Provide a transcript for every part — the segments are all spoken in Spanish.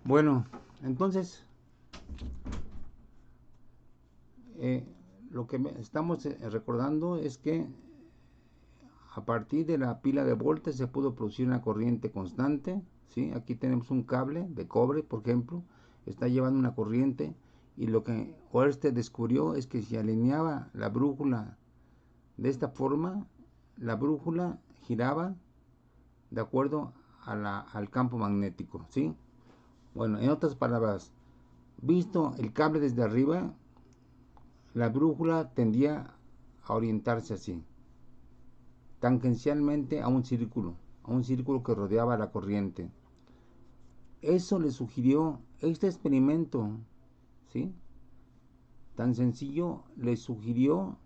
Bueno, entonces, lo que estamos recordando es que a partir de la pila de voltios se pudo producir una corriente constante, ¿sí? Aquí tenemos un cable de cobre, por ejemplo, está llevando una corriente, y lo que Oersted descubrió es que si alineaba la brújula de esta forma, la brújula giraba de acuerdo al campo magnético, ¿sí? Bueno, en otras palabras, visto el cable desde arriba, la brújula tendía a orientarse así, tangencialmente a un círculo que rodeaba la corriente. Eso le sugirió este experimento, ¿sí? Tan sencillo le sugirió,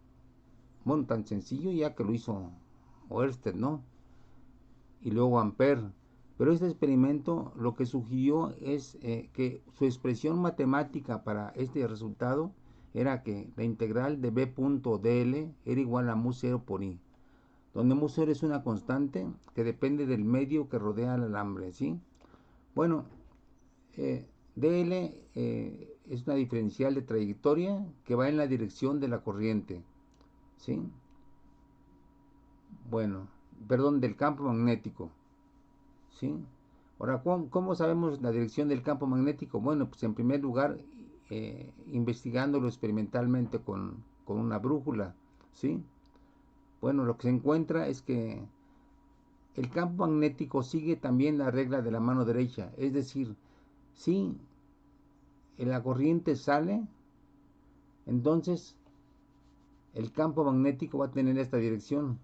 bueno, tan sencillo ya que lo hizo Oersted, ¿no? Y luego Ampère. Pero este experimento lo que sugirió es que su expresión matemática para este resultado era que la integral de B.dl era igual a mu0 por i, donde mu0 es una constante que depende del medio que rodea el alambre, ¿sí? Bueno, dl es una diferencial de trayectoria que va en la dirección de la corriente, ¿sí? Bueno, perdón, del campo magnético, ¿sí? Ahora, ¿cómo sabemos la dirección del campo magnético? Bueno, pues en primer lugar, investigándolo experimentalmente con una brújula, ¿sí? Bueno, lo que se encuentra es que el campo magnético sigue también la regla de la mano derecha, es decir, si la corriente sale, entonces el campo magnético va a tener esta dirección.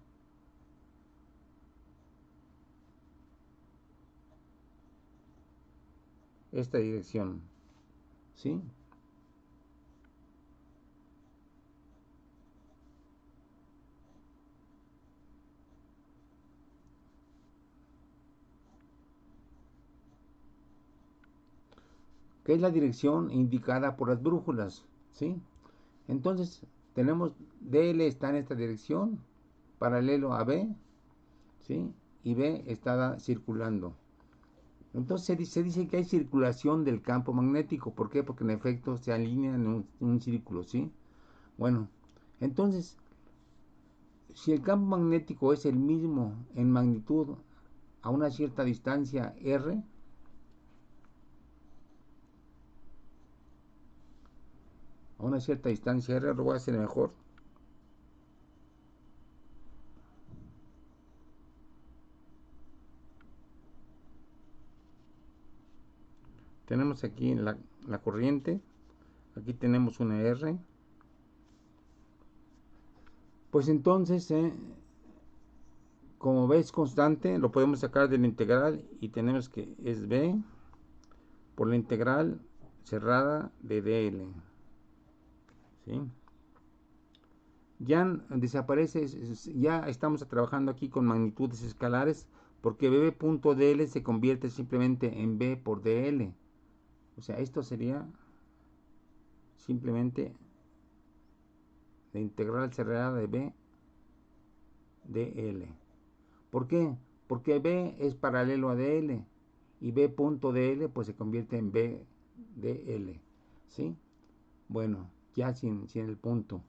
Esta dirección, ¿sí? Que es la dirección indicada por las brújulas, ¿sí? Entonces, tenemos DL está en esta dirección, paralelo a B, ¿sí? Y B está circulando. Entonces se dice que hay circulación del campo magnético. ¿Por qué? Porque en efecto se alinean en un círculo, ¿sí? Bueno, entonces, si el campo magnético es el mismo en magnitud a una cierta distancia r, a una cierta distancia r, lo voy a hacer mejor. Tenemos aquí la corriente, aquí tenemos una r, pues entonces, como b es constante, lo podemos sacar de la integral y tenemos que es b por la integral cerrada de dl, ¿sí? Ya desaparece, ya estamos trabajando aquí con magnitudes escalares, porque bb.dl se convierte simplemente en b por dl. O sea, esto sería simplemente la integral cerrada de b dl. ¿Por qué? Porque b es paralelo a dl y b.dl pues se convierte en b dl, ¿sí? Bueno, ya sin el punto.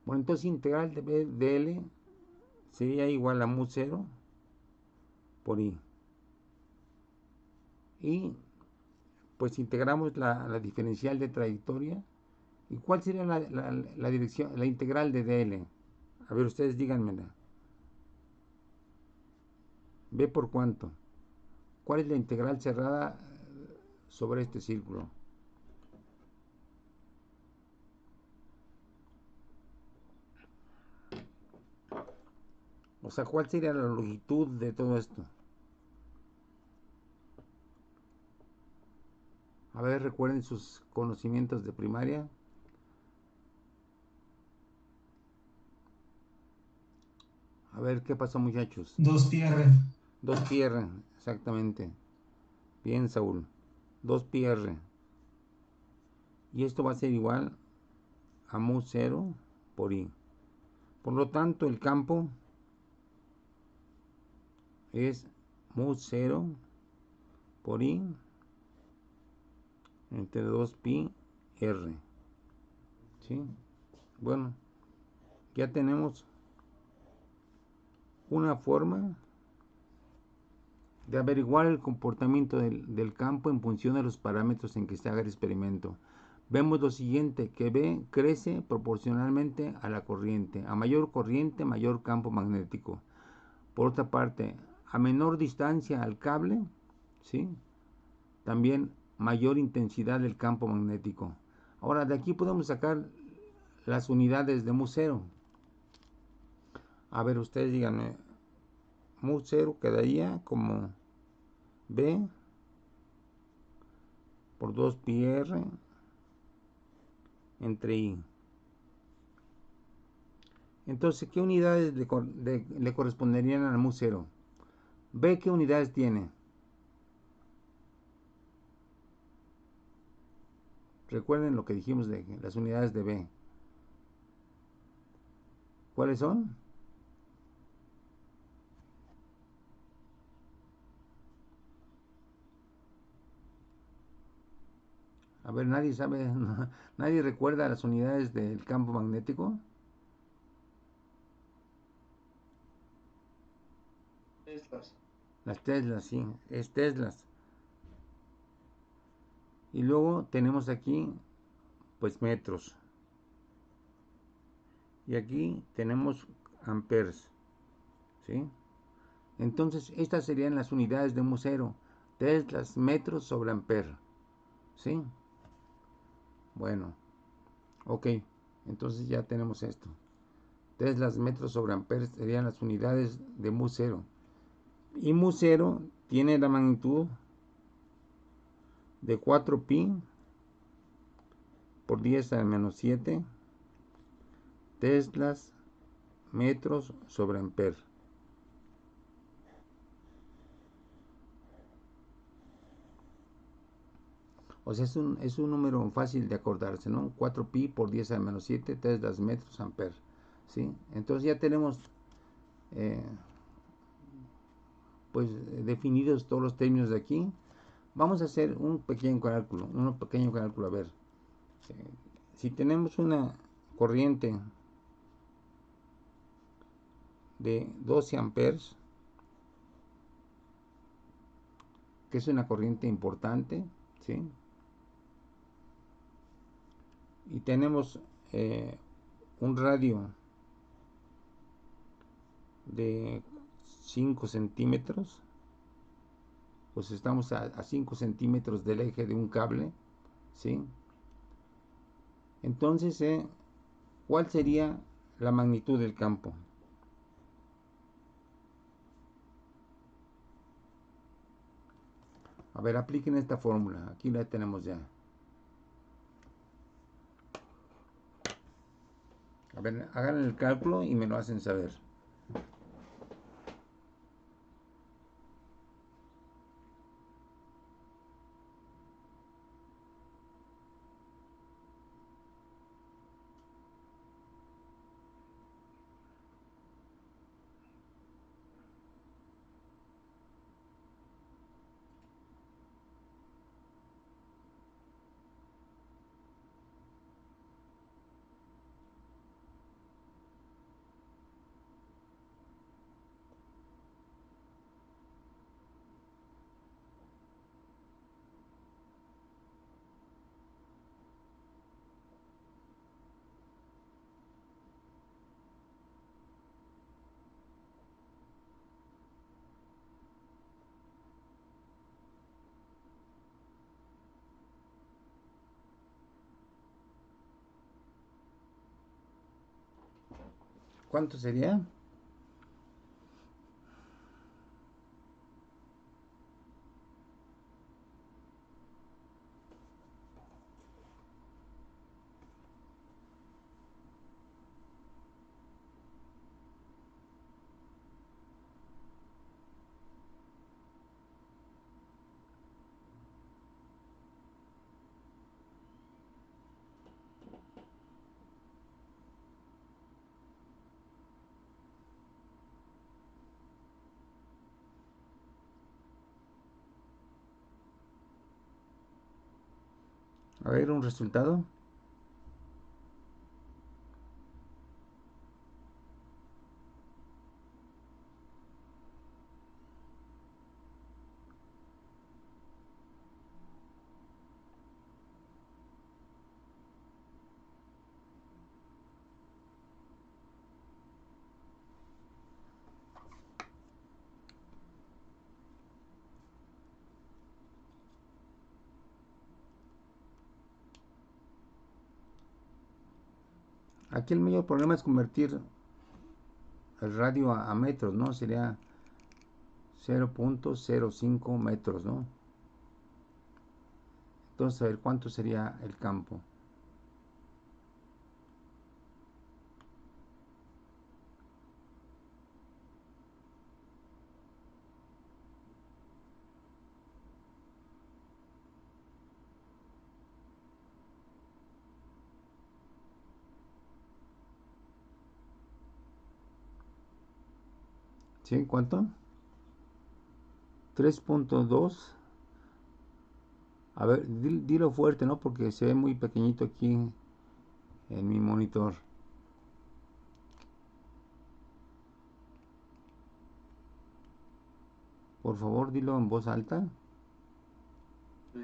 Bueno, entonces integral de b dl sería igual a mu0 por i. Y pues integramos la diferencial de trayectoria. ¿Y cuál sería la dirección, la integral de dl? A ver, ustedes díganmela. ¿B por cuánto? ¿Cuál es la integral cerrada sobre este círculo? O sea, ¿cuál sería la longitud de todo esto? A ver, recuerden sus conocimientos de primaria. A ver, ¿qué pasó, muchachos? 2πr. 2πr, exactamente. Bien, Saúl. 2πr. Y esto va a ser igual a mu0 por i. Por lo tanto, el campo es mu0 por i entre 2pi r. ¿Sí? Bueno, ya tenemos una forma de averiguar el comportamiento del campo en función de los parámetros en que se haga el experimento. Vemos lo siguiente, que B crece proporcionalmente a la corriente. A mayor corriente, mayor campo magnético. Por otra parte, a menor distancia al cable, ¿sí?, también mayor intensidad del campo magnético. Ahora, de aquí podemos sacar las unidades de mu0. A ver, ustedes díganme, mu0 quedaría como B por 2pi r entre I. Entonces, ¿qué unidades le corresponderían al mu0? B, ¿qué unidades tiene? Recuerden lo que dijimos de las unidades de B. ¿Cuáles son? A ver, nadie sabe, nadie recuerda las unidades del campo magnético. Teslas. Las teslas, sí, es teslas. Y luego tenemos aquí, pues, metros. Y aquí tenemos amperes, ¿sí? Entonces, estas serían las unidades de mu0. Teslas, metros sobre amper, ¿sí? Bueno, ok. Entonces ya tenemos esto. Teslas, metros sobre amperes serían las unidades de mu0. Y mu0 tiene la magnitud de 4pi por 10 a la menos 7 teslas metros sobre amper. O sea, es un número fácil de acordarse, ¿no? 4pi por 10 a la menos 7 teslas metros amper, ¿sí? Entonces ya tenemos eh, pues definidos todos los términos de aquí. Vamos a hacer un pequeño cálculo, a ver. Si tenemos una corriente de 12 amperes, que es una corriente importante, ¿sí? Y tenemos un radio de 5 centímetros, pues estamos a 5 centímetros del eje de un cable, ¿sí? Entonces, ¿cuál sería la magnitud del campo? A ver, apliquen esta fórmula, aquí la tenemos ya. A ver, hagan el cálculo y me lo hacen saber. ¿Cuánto sería? A ver, un resultado. Aquí el mayor problema es convertir el radio a metros, ¿no? Sería 0.05 metros, ¿no? Entonces, a ver cuánto sería el campo. ¿Sí? ¿Cuánto? 3.2. A ver, dilo fuerte, ¿no? Porque se ve muy pequeñito aquí en mi monitor. Por favor, dilo en voz alta.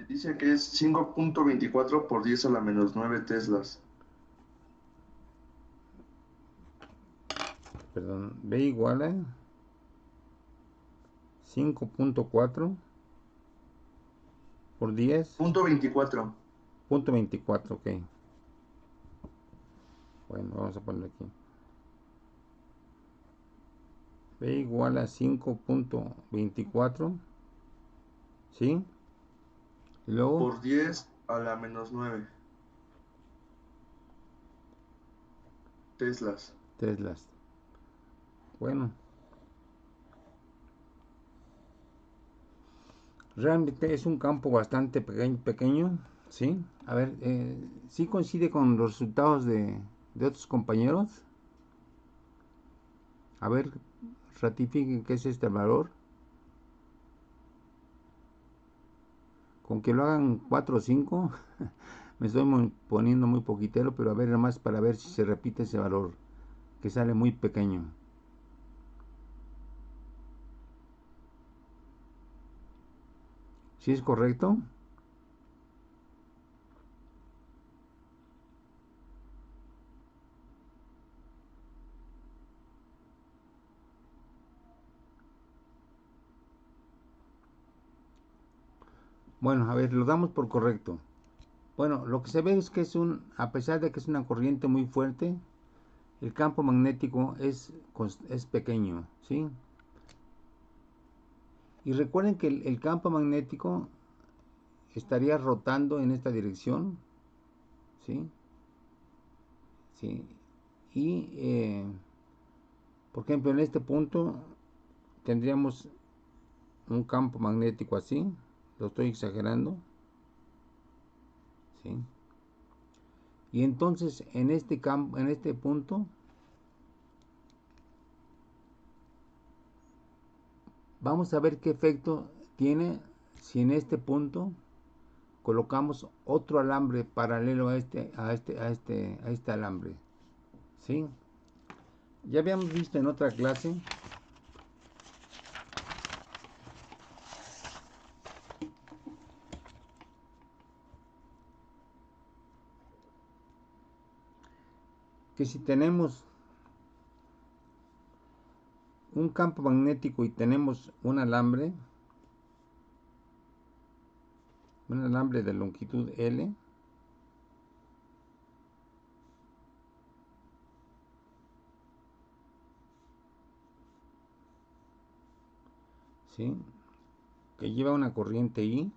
Dice que es 5.24 por 10 a la menos 9 teslas. Perdón. B igual a 5.4 por 10. Punto 24. Punto 24, ok. Bueno, vamos a poner aquí. B igual a 5.24. ¿Sí? Y luego Por 10 a la menos 9 teslas. teslas. Bueno, realmente es un campo bastante pequeño, ¿sí? A ver, ¿sí coincide con los resultados de otros compañeros? A ver, ratifiquen que es este valor. Con que lo hagan 4 o 5, me estoy poniendo muy poquitero, pero a ver, nada más para ver si se repite ese valor, que sale muy pequeño. ¿Sí es correcto? Bueno, a ver, lo damos por correcto. Bueno, lo que se ve es que a pesar de que es una corriente muy fuerte, el campo magnético es pequeño, ¿sí? Y recuerden que el campo magnético estaría rotando en esta dirección, ¿sí? ¿Sí? Y, por ejemplo, en este punto tendríamos un campo magnético así, lo estoy exagerando, ¿sí? Y entonces en este punto, vamos a ver qué efecto tiene si en este punto colocamos otro alambre paralelo a este alambre, ¿sí? Ya habíamos visto en otra clase que si tenemos un campo magnético y tenemos un alambre de longitud L, ¿sí? Que lleva una corriente I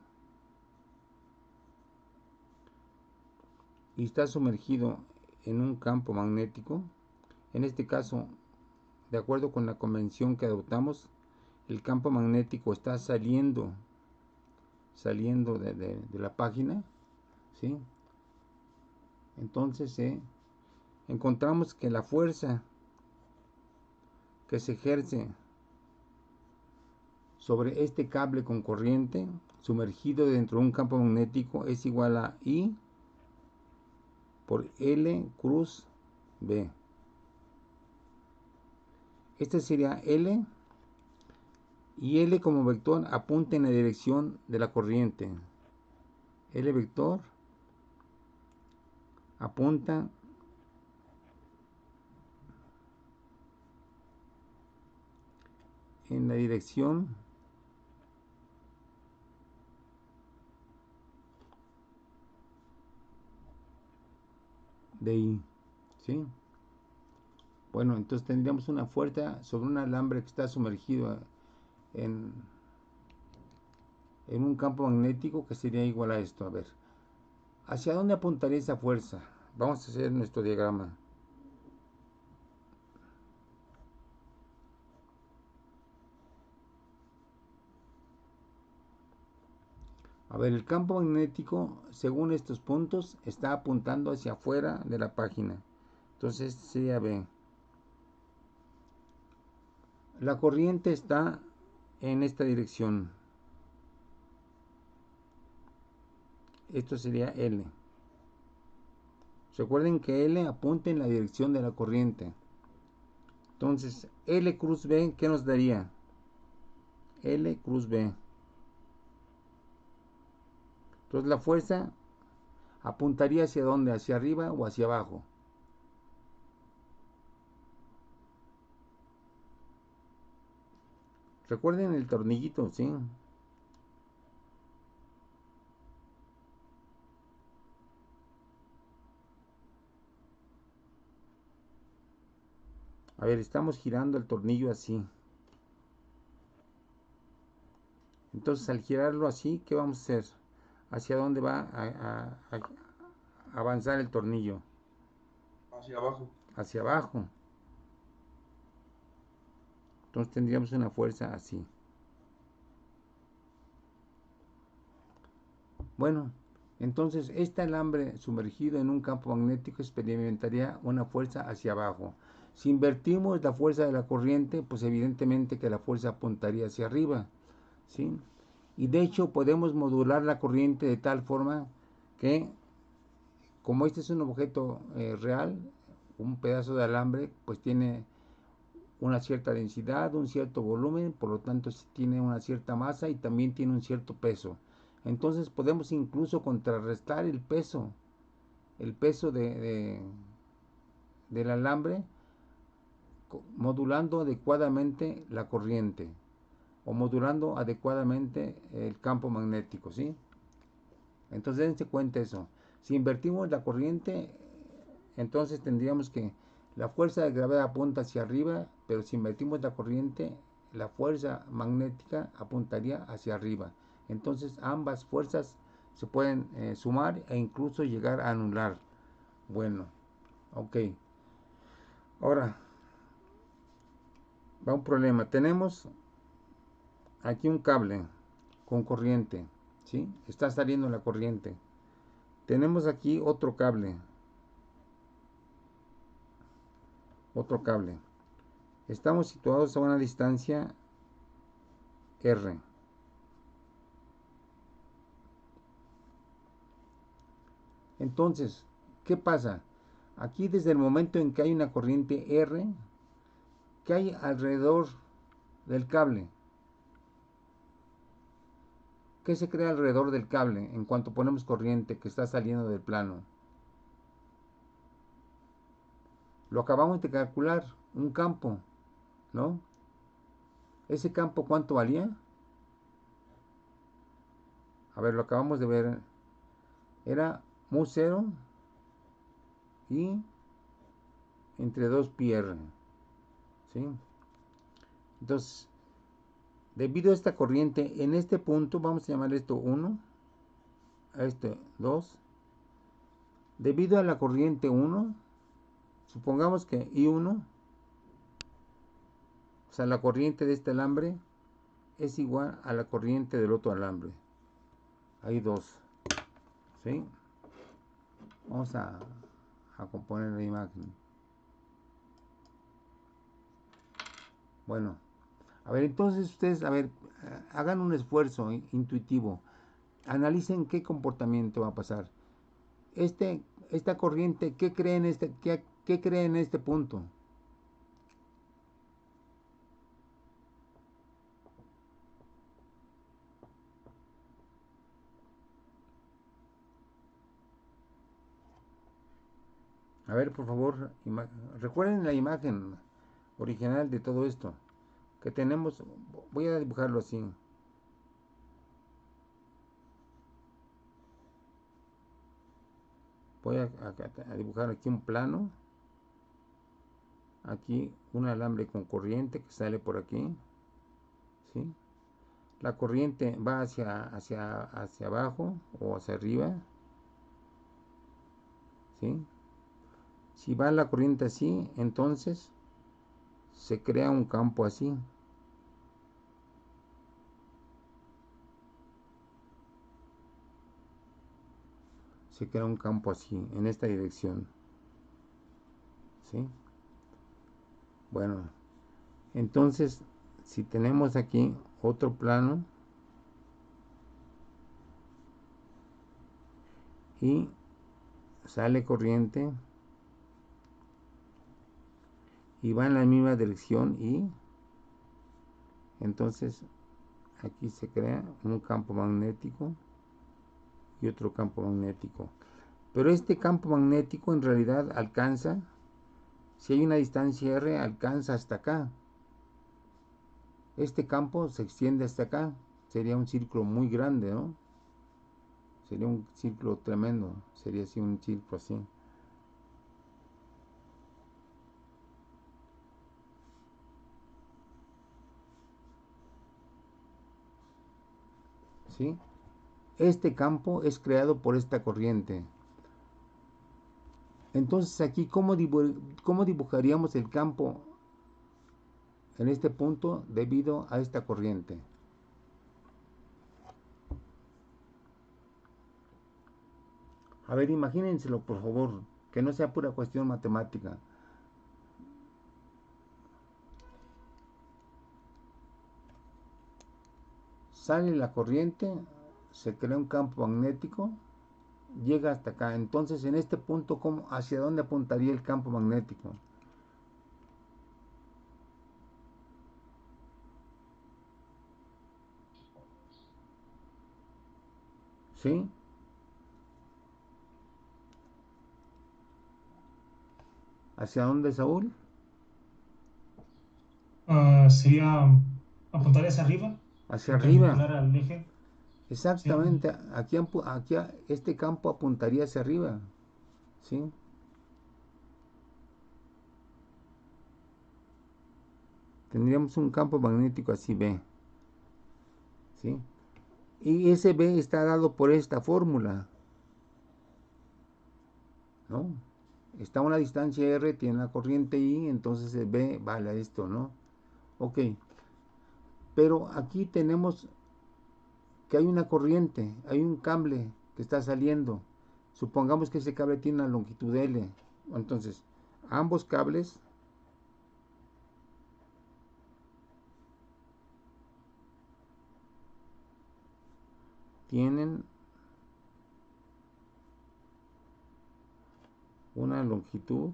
y está sumergido en un campo magnético. En este caso, de acuerdo con la convención que adoptamos, el campo magnético está saliendo de la página, ¿sí? Entonces encontramos que la fuerza que se ejerce sobre este cable con corriente sumergido dentro de un campo magnético es igual a I por L cruz B. Este sería L, y L como vector apunta en la dirección de la corriente. L vector apunta en la dirección de I, ¿sí? Bueno, entonces tendríamos una fuerza sobre un alambre que está sumergido en un campo magnético que sería igual a esto. A ver, ¿hacia dónde apuntaría esa fuerza? Vamos a hacer nuestro diagrama. A ver, el campo magnético, según estos puntos, está apuntando hacia afuera de la página. Entonces sería B. La corriente está en esta dirección. Esto sería L. Recuerden que L apunta en la dirección de la corriente. Entonces, L cruz B, ¿qué nos daría? L cruz B. Entonces, la fuerza apuntaría hacia dónde, hacia arriba o hacia abajo. Recuerden el tornillito, ¿sí? A ver, estamos girando el tornillo así. Entonces, al girarlo así, ¿qué vamos a hacer? ¿Hacia dónde va a avanzar el tornillo? Hacia abajo. Hacia abajo. Entonces tendríamos una fuerza así. Bueno, entonces este alambre sumergido en un campo magnético experimentaría una fuerza hacia abajo. Si invertimos la fuerza de la corriente, pues evidentemente que la fuerza apuntaría hacia arriba, ¿sí? Y de hecho podemos modular la corriente de tal forma que, como este es un objeto real, un pedazo de alambre, pues tiene una cierta densidad, un cierto volumen, por lo tanto tiene una cierta masa y también tiene un cierto peso. Entonces podemos incluso contrarrestar el peso del alambre, modulando adecuadamente la corriente o modulando adecuadamente el campo magnético, ¿sí? Entonces dense cuenta eso. Si invertimos la corriente, entonces tendríamos que la fuerza de gravedad apunta hacia arriba, pero si invertimos la corriente, la fuerza magnética apuntaría hacia arriba. Entonces ambas fuerzas se pueden sumar e incluso llegar a anular. Bueno, ok. Ahora, va un problema. Tenemos aquí un cable con corriente, ¿sí? Está saliendo la corriente. Tenemos aquí otro cable. Otro cable. Estamos situados a una distancia R. Entonces, ¿qué pasa? Aquí desde el momento en que hay una corriente R, ¿qué hay alrededor del cable? ¿Qué se crea alrededor del cable en cuanto ponemos corriente que está saliendo del plano? Lo acabamos de calcular, un campo, ¿no? ¿Ese campo cuánto valía? A ver, lo acabamos de ver. Era mu 0 y entre 2 pi r, ¿sí? Entonces, debido a esta corriente, en este punto, vamos a llamar esto 1, a este 2. Debido a la corriente 1, supongamos que I1, o sea, la corriente de este alambre, es igual a la corriente del otro alambre. Hay 2, ¿sí? Vamos a componer la imagen. Bueno, a ver, entonces ustedes, a ver, hagan un esfuerzo intuitivo. Analicen qué comportamiento va a pasar. Este esta corriente, ¿qué cree qué cree en este punto? A ver, por favor, recuerden la imagen original de todo esto que tenemos. Voy a dibujarlo así. Voy a dibujar aquí un plano. Aquí un alambre con corriente que sale por aquí. ¿Sí? La corriente va hacia abajo o hacia arriba. ¿Sí? Si va la corriente así, entonces se crea un campo así. Se crea un campo así, en esta dirección. ¿Sí? Bueno, entonces, si tenemos aquí otro plano y sale corriente y va en la misma dirección, y entonces aquí se crea un campo magnético y otro campo magnético. Pero este campo magnético en realidad alcanza, si hay una distancia r, alcanza hasta acá. Este campo se extiende hasta acá. Sería un círculo muy grande, ¿no? Sería un círculo tremendo. Sería así un círculo así. ¿Sí? Este campo es creado por esta corriente. Entonces aquí, ¿cómo dibujaríamos el campo en este punto debido a esta corriente? A ver, imagínenselo, por favor, que no sea pura cuestión matemática. Sale la corriente, se crea un campo magnético, llega hasta acá. Entonces, en este punto, ¿hacia dónde apuntaría el campo magnético? ¿Sí? ¿Hacia dónde, Saúl? Sería apuntar hacia arriba, Hacia arriba. perpendicular al eje. Sí, Exactamente. Aquí este campo apuntaría hacia arriba. ¿Sí? Tendríamos un campo magnético así B. ¿Sí? Y ese B está dado por esta fórmula, ¿no? Está a una distancia R, tiene una corriente I, entonces el B vale a esto, ¿no? Ok, pero aquí tenemos que hay una corriente, hay un cable que está saliendo. Supongamos que ese cable tiene una longitud L. Entonces, ambos cables tienen una longitud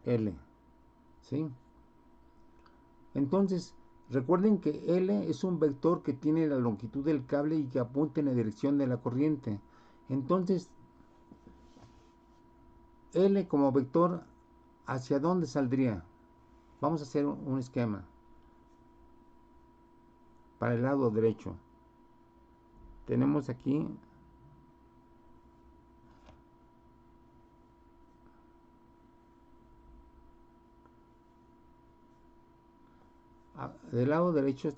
L, ¿sí? Entonces, recuerden que L es un vector que tiene la longitud del cable y que apunta en la dirección de la corriente. Entonces, L como vector, ¿hacia dónde saldría? Vamos a hacer un esquema para el lado derecho. Tenemos aquí del lado derecho,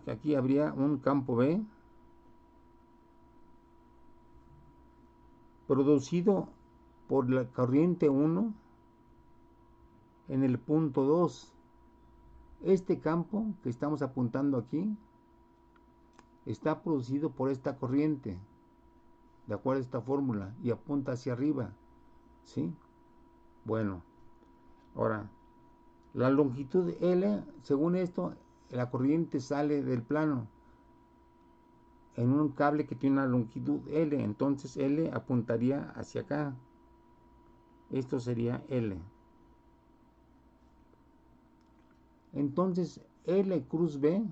aquí habría un campo B producido por la corriente 1 en el punto 2. Este campo que estamos apuntando aquí está producido por esta corriente, de acuerdo a esta fórmula, y apunta hacia arriba, ¿sí? Bueno, ahora, la longitud L, según esto, la corriente sale del plano. en un cable que tiene una longitud L, entonces L apuntaría hacia acá. Esto sería L. Entonces L cruz B,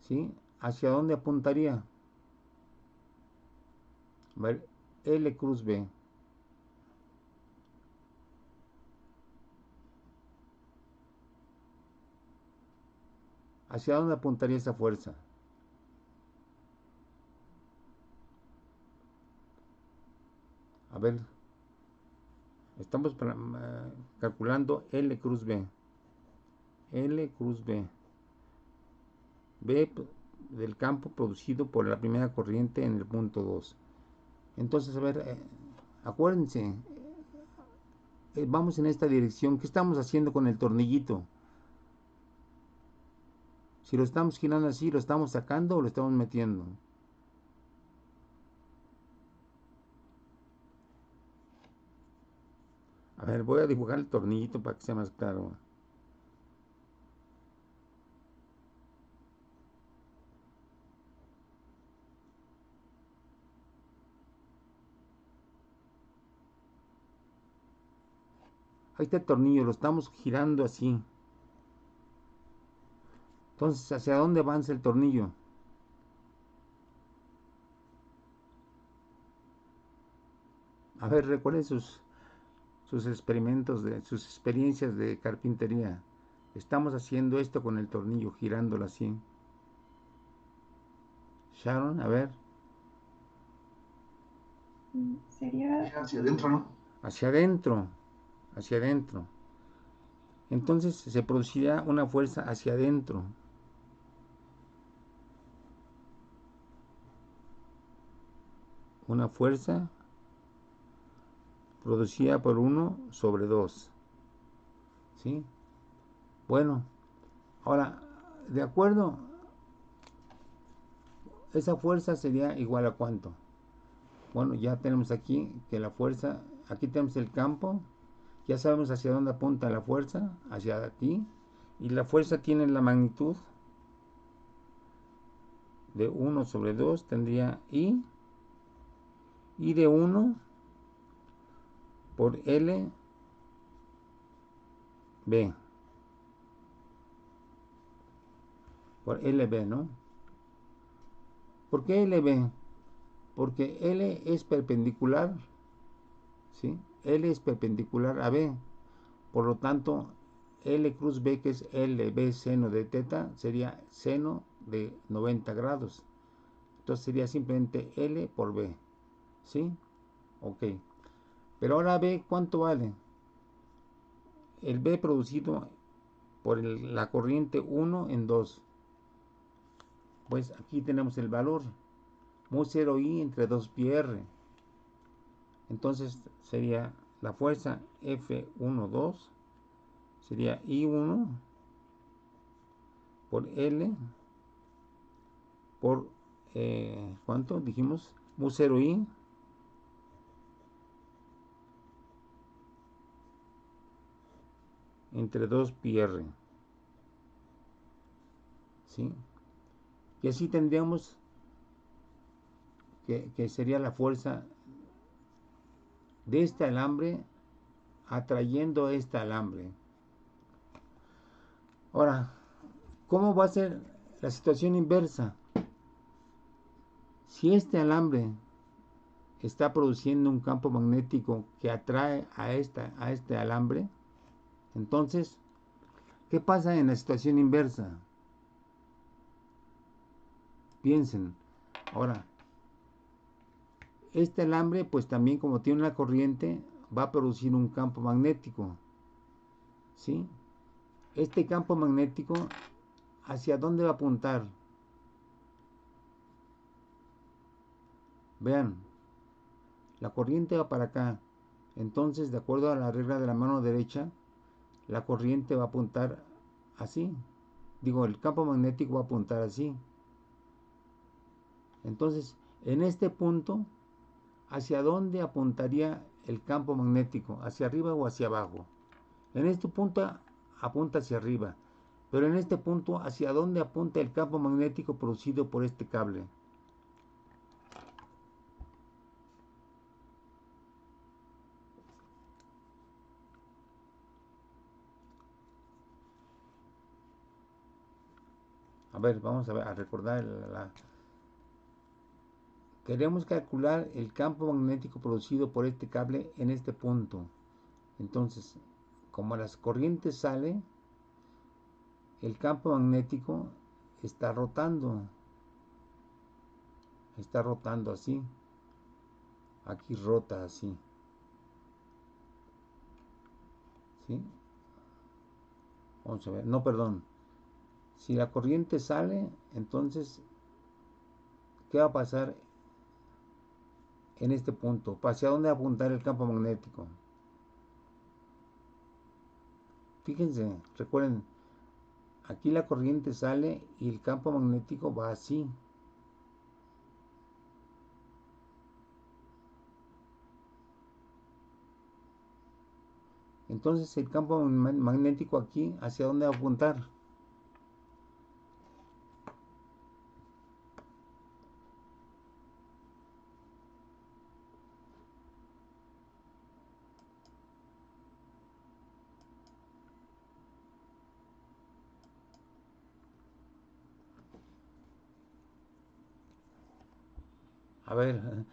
¿sí? ¿Hacia dónde apuntaría? A ver, L cruz B. ¿Hacia dónde apuntaría esa fuerza? A ver, estamos calculando L cruz B. L cruz B. B del campo producido por la primera corriente en el punto 2. Entonces, a ver, acuérdense, vamos en esta dirección. ¿Qué estamos haciendo con el tornillito? Si lo estamos girando así, ¿lo estamos sacando o lo estamos metiendo? A ver, voy a dibujar el tornillito para que sea más claro. Ahí está el tornillo, lo estamos girando así. Entonces, ¿hacia dónde avanza el tornillo? A ver, recuerden sus experimentos, sus experiencias de carpintería. Estamos haciendo esto con el tornillo, girándolo así. Sharon, a ver. Sería hacia adentro, ¿no? Hacia adentro, hacia adentro. Entonces se producirá una fuerza hacia adentro. Una fuerza producida por 1 sobre 2. ¿Sí? Bueno, ahora, de acuerdo, esa fuerza sería igual a ¿cuánto? Bueno, ya tenemos aquí que la fuerza, aquí tenemos el campo, ya sabemos hacia dónde apunta la fuerza, hacia aquí, y la fuerza tiene la magnitud de 1 sobre 2, tendría I de 1 por L B, por LB, ¿no? ¿Por qué LB? Porque L es perpendicular, ¿sí? L es perpendicular a B, por lo tanto, L cruz B, que es LB seno de teta, sería seno de 90 grados. Entonces sería simplemente L por B, ¿sí? Ok. Pero ahora B, ¿cuánto vale? El B producido por la corriente 1 en 2. Pues aquí tenemos el valor. Mu 0I entre 2 pi R. Entonces sería la fuerza F12 sería I1 por L por ¿cuánto dijimos? Mu 0I entre 2 pi R. ¿Sí? Y así tendríamos que sería la fuerza de este alambre atrayendo este alambre. Ahora, ¿cómo va a ser la situación inversa? Si este alambre está produciendo un campo magnético que atrae a este alambre, entonces, ¿qué pasa en la situación inversa? Piensen. Ahora, este alambre, pues también como tiene una corriente, va a producir un campo magnético. ¿Sí? Este campo magnético, ¿hacia dónde va a apuntar? Vean, la corriente va para acá. Entonces, de acuerdo a la regla de la mano derecha, la corriente va a apuntar así. Digo, el campo magnético va a apuntar así. Entonces, en este punto, ¿hacia dónde apuntaría el campo magnético? ¿Hacia arriba o hacia abajo? En este punto apunta hacia arriba. Pero en este punto, ¿hacia dónde apunta el campo magnético producido por este cable? A ver, vamos a recordar queremos calcular el campo magnético producido por este cable en este punto. Entonces, como las corrientes salen, el campo magnético está rotando así. Aquí rota así. ¿Sí? Vamos a ver, no, perdón. Si la corriente sale, entonces, ¿qué va a pasar en este punto? ¿Hacia dónde va a apuntar el campo magnético? Fíjense, recuerden, aquí la corriente sale y el campo magnético va así. Entonces el campo magnético aquí, ¿hacia dónde va a apuntar? A ver,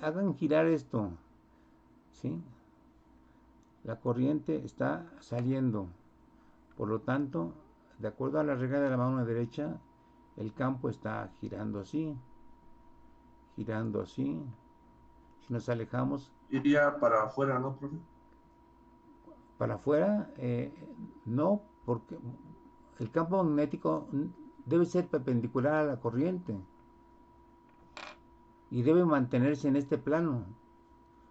hagan girar esto, ¿sí? La corriente está saliendo, por lo tanto, de acuerdo a la regla de la mano derecha, el campo está girando así, girando así. Si nos alejamos Iría para afuera, ¿no, profe? para afuera, no, porque el campo magnético debe ser perpendicular a la corriente y debe mantenerse en este plano.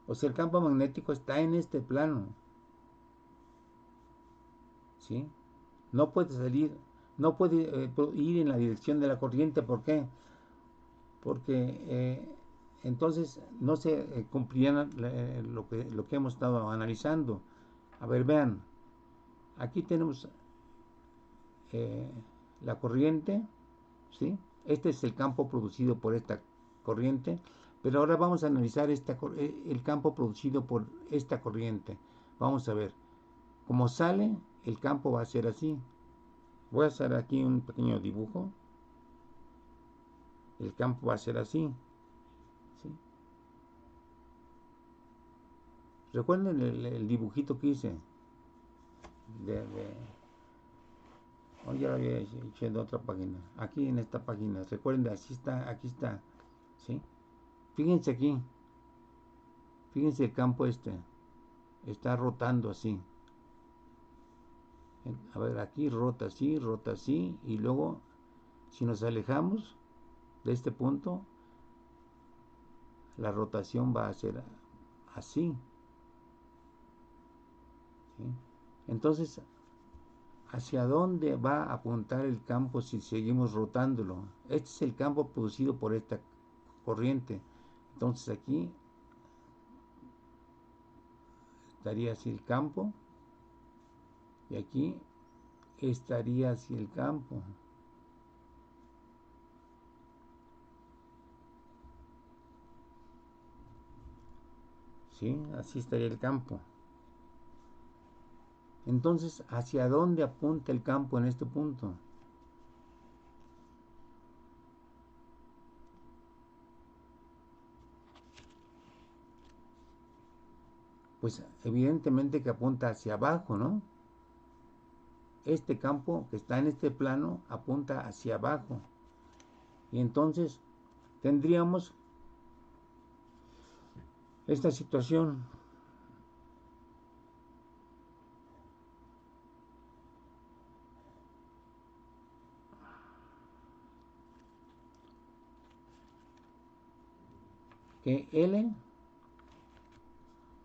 O sea, el campo magnético está en este plano, ¿sí? No puede salir, no puede ir en la dirección de la corriente. ¿Por qué? Porque entonces no se cumplían lo que hemos estado analizando. A ver, vean, aquí tenemos eh, la corriente, ¿sí? Este es el campo producido por esta corriente, pero ahora vamos a analizar el campo producido por esta corriente. Vamos a ver, como sale, el campo va a ser así. Voy a hacer aquí un pequeño dibujo. El campo va a ser así, ¿sí? Recuerden el dibujito que hice. Oh, ya lo había hecho en otra página. Aquí en esta página. Recuerden, así está, aquí está, ¿sí? Fíjense aquí. Fíjense el campo este. Está rotando así. A ver, aquí rota así. Y luego, si nos alejamos de este punto, la rotación va a ser así, ¿sí? Entonces, ¿hacia dónde va a apuntar el campo si seguimos rotándolo? Este es el campo producido por esta corriente. Entonces aquí estaría así el campo y aquí estaría así el campo. ¿Sí? Así estaría el campo. Entonces, ¿hacia dónde apunta el campo en este punto? Pues evidentemente que apunta hacia abajo, ¿no? Este campo que está en este plano apunta hacia abajo. Y entonces tendríamos esta situación. Que L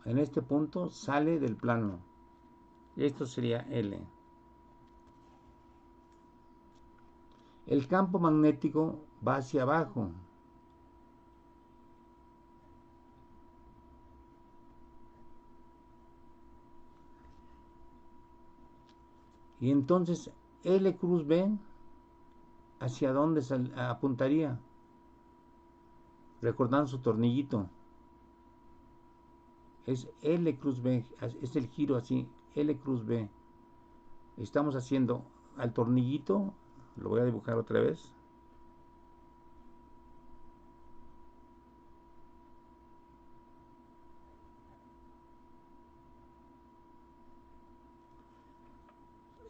en este punto sale del plano. Esto sería L. El campo magnético va hacia abajo. Y entonces L cruz B, ¿hacia dónde apuntaría? Recordando su tornillito. Es L cruz B, es el giro así, L cruz B. Estamos haciendo al tornillito, lo voy a dibujar otra vez.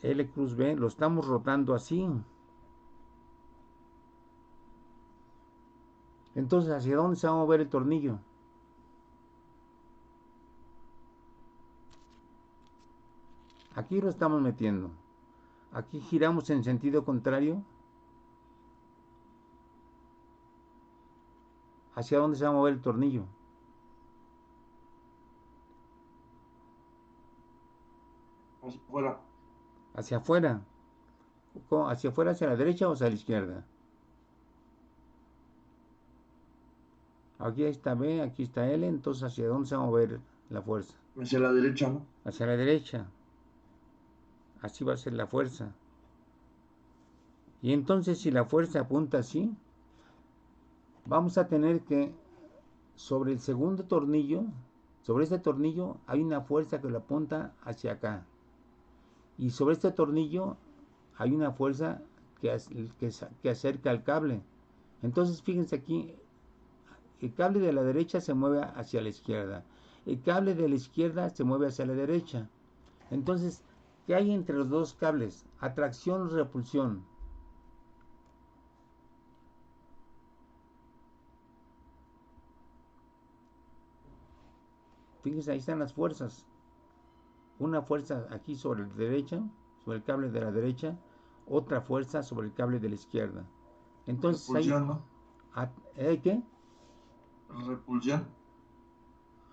L cruz B, lo estamos rotando así. Entonces, ¿hacia dónde se va a mover el tornillo? Aquí lo estamos metiendo. Aquí giramos en sentido contrario. ¿Hacia dónde se va a mover el tornillo? Hacia afuera. Hacia afuera. ¿Hacia afuera, hacia la derecha o hacia la izquierda? Aquí está B, aquí está L, entonces ¿hacia dónde se va a mover la fuerza? Hacia la derecha, ¿no? Hacia la derecha. Así va a ser la fuerza. Y entonces si la fuerza apunta así, vamos a tener que sobre el segundo tornillo, sobre este tornillo hay una fuerza que lo apunta hacia acá. Y sobre este tornillo hay una fuerza que acerca al cable. Entonces fíjense aquí, el cable de la derecha se mueve hacia la izquierda. El cable de la izquierda se mueve hacia la derecha. Entonces, ¿qué hay entre los dos cables? Atracción o repulsión. Fíjense, ahí están las fuerzas. Una fuerza aquí sobre la derecha, sobre el cable de la derecha, otra fuerza sobre el cable de la izquierda. Entonces repulsión, ¿no? ¿Qué? Repulsión.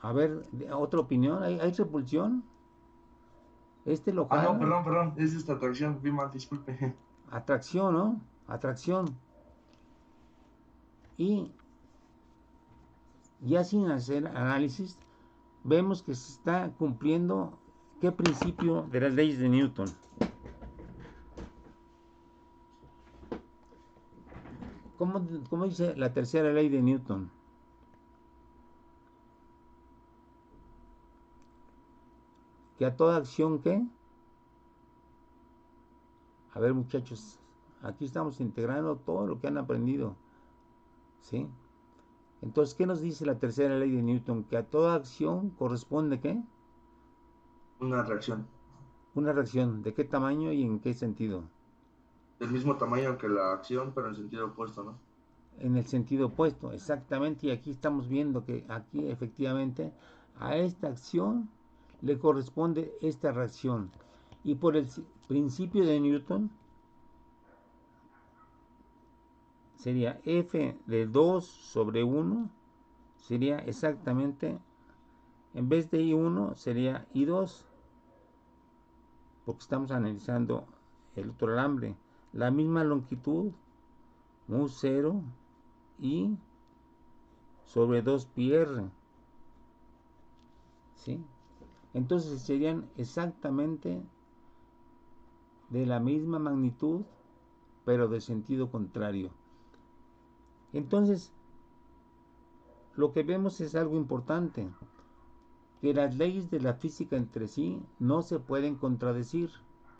A ver, otra opinión. ¿Hay repulsión? Lo jala. No, perdón. Es esta atracción. Vi mal, disculpe. Atracción, ¿no? Atracción. Y ya sin hacer análisis, vemos que se está cumpliendo ¿qué principio de las leyes de Newton? ¿Cómo dice la tercera ley de Newton? Que a toda acción, ¿qué? A ver, muchachos, aquí estamos integrando todo lo que han aprendido, ¿sí? Entonces, ¿qué nos dice la tercera ley de Newton? Que a toda acción corresponde, ¿qué? Una reacción. Una reacción. ¿De qué tamaño y en qué sentido? Del mismo tamaño que la acción, pero en sentido opuesto, ¿no? En el sentido opuesto, exactamente. Y aquí estamos viendo que aquí efectivamente a esta acción le corresponde esta reacción. Y por el principio de Newton sería F de 2 sobre 1, sería exactamente, en vez de I1 sería I2, porque estamos analizando el otro alambre. La misma longitud, mu 0 I sobre 2 pi r, ¿sí? Entonces serían exactamente de la misma magnitud, pero de sentido contrario. Entonces, lo que vemos es algo importante, que las leyes de la física entre sí no se pueden contradecir.